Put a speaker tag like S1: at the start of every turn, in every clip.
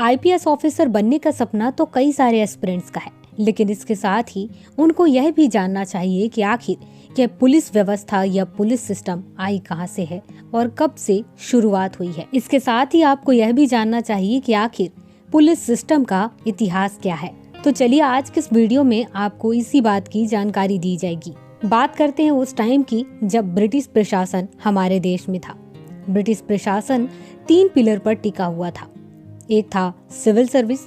S1: IPS officer बनने का सपना तो कई सारे एस्पिरेंट्स का है, लेकिन इसके साथ ही उनको यह भी जानना चाहिए कि आखिर यह पुलिस व्यवस्था या पुलिस सिस्टम आई कहां से है और कब से शुरुआत हुई है। इसके साथ ही आपको यह भी जानना चाहिए कि आखिर पुलिस सिस्टम का इतिहास क्या है। तो चलिए आज के इस वीडियो में आपको इसी बात की जानकारी दी जाएगी। बात करते हैं उस टाइम की जब ब्रिटिश प्रशासन हमारे देश में था। ब्रिटिश प्रशासन 3 पिलर पर टिका हुआ था। एक था सिविल सर्विस,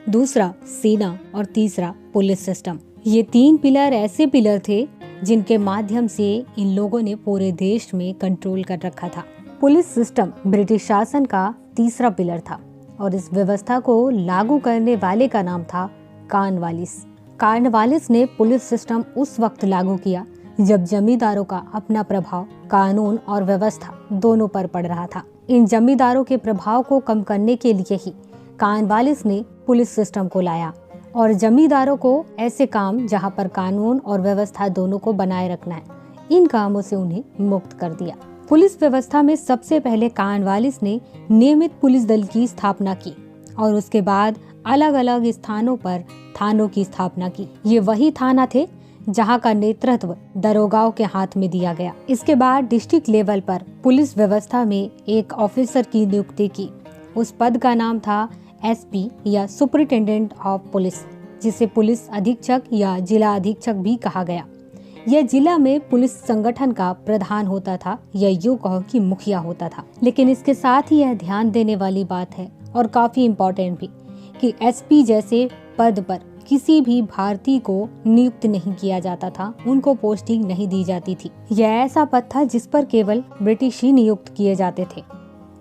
S1: दूसरा सेना और तीसरा पुलिस सिस्टम। ये 3 पिलर ऐसे पिलर थे जिनके माध्यम से इन लोगों ने पूरे देश में कंट्रोल कर रखा था। पुलिस सिस्टम ब्रिटिश शासन का तीसरा पिलर था और इस व्यवस्था को लागू करने वाले का नाम था कॉर्नवालिस। कॉर्नवालिस ने पुलिस सिस्टम उस वक्त लागू किया जब जमींदारों का अपना प्रभाव कानून और व्यवस्था दोनों पर पड़ रहा था। इन जमींदारों के प्रभाव को कम करने के लिए ही कॉर्नवालिस ने पुलिस सिस्टम को लाया और जमींदारों को ऐसे काम जहां पर कानून और व्यवस्था दोनों को बनाए रखना है, इन कामों से उन्हें मुक्त कर दिया। पुलिस व्यवस्था में सबसे पहले कॉर्नवालिस ने नियमित पुलिस दल की स्थापना की और उसके बाद अलग अलग स्थानों पर थानों की स्थापना की। ये वही थाना थे जहां का नेतृत्व दरोगाओं के हाथ में दिया गया। इसके बाद डिस्ट्रिक्ट लेवल पर पुलिस व्यवस्था में एक ऑफिसर की नियुक्ति की। उस पद का नाम था एसपी या सुपरिटेंडेंट ऑफ पुलिस, जिसे पुलिस अधीक्षक या जिला अधीक्षक भी कहा गया। यह जिला में पुलिस संगठन का प्रधान होता था या यूं कहो कि मुखिया होता था। लेकिन इसके साथ ही यह ध्यान देने वाली बात है और काफी इम्पोर्टेंट भी कि एसपी जैसे पद पर किसी भी भारतीय को नियुक्त नहीं किया जाता था, उनको पोस्टिंग नहीं दी जाती थी। यह ऐसा पद था जिस पर केवल ब्रिटिश ही नियुक्त किए जाते थे।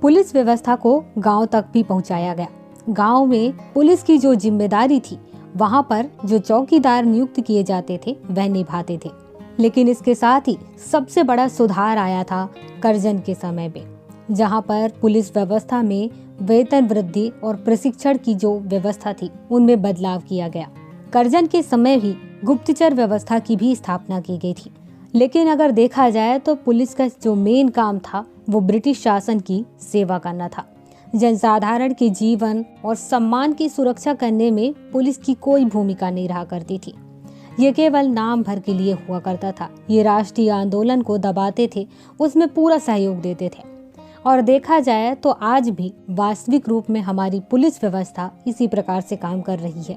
S1: पुलिस व्यवस्था को गांव तक भी पहुंचाया गया। गांव में पुलिस की जो जिम्मेदारी थी वहां पर जो चौकीदार नियुक्त किए जाते थे वह निभाते थे। लेकिन इसके साथ ही सबसे बड़ा सुधार आया था कर्जन के समय में, जहां पर पुलिस व्यवस्था में वेतन वृद्धि और प्रशिक्षण की जो व्यवस्था थी उनमें बदलाव किया गया। कर्जन के समय ही गुप्तचर व्यवस्था की भी स्थापना की गई थी। लेकिन अगर देखा जाए तो पुलिस का जो मेन काम था वो ब्रिटिश शासन की सेवा करना था। जनसाधारण के जीवन और सम्मान की सुरक्षा करने में पुलिस की कोई भूमिका नहीं रहा करती थी। ये केवल नाम भर के लिए हुआ करता था। ये राष्ट्रीय आंदोलन को दबाते थे, उसमें पूरा सहयोग देते थे। और देखा जाए तो आज भी वास्तविक रूप में हमारी पुलिस व्यवस्था इसी प्रकार से काम कर रही है।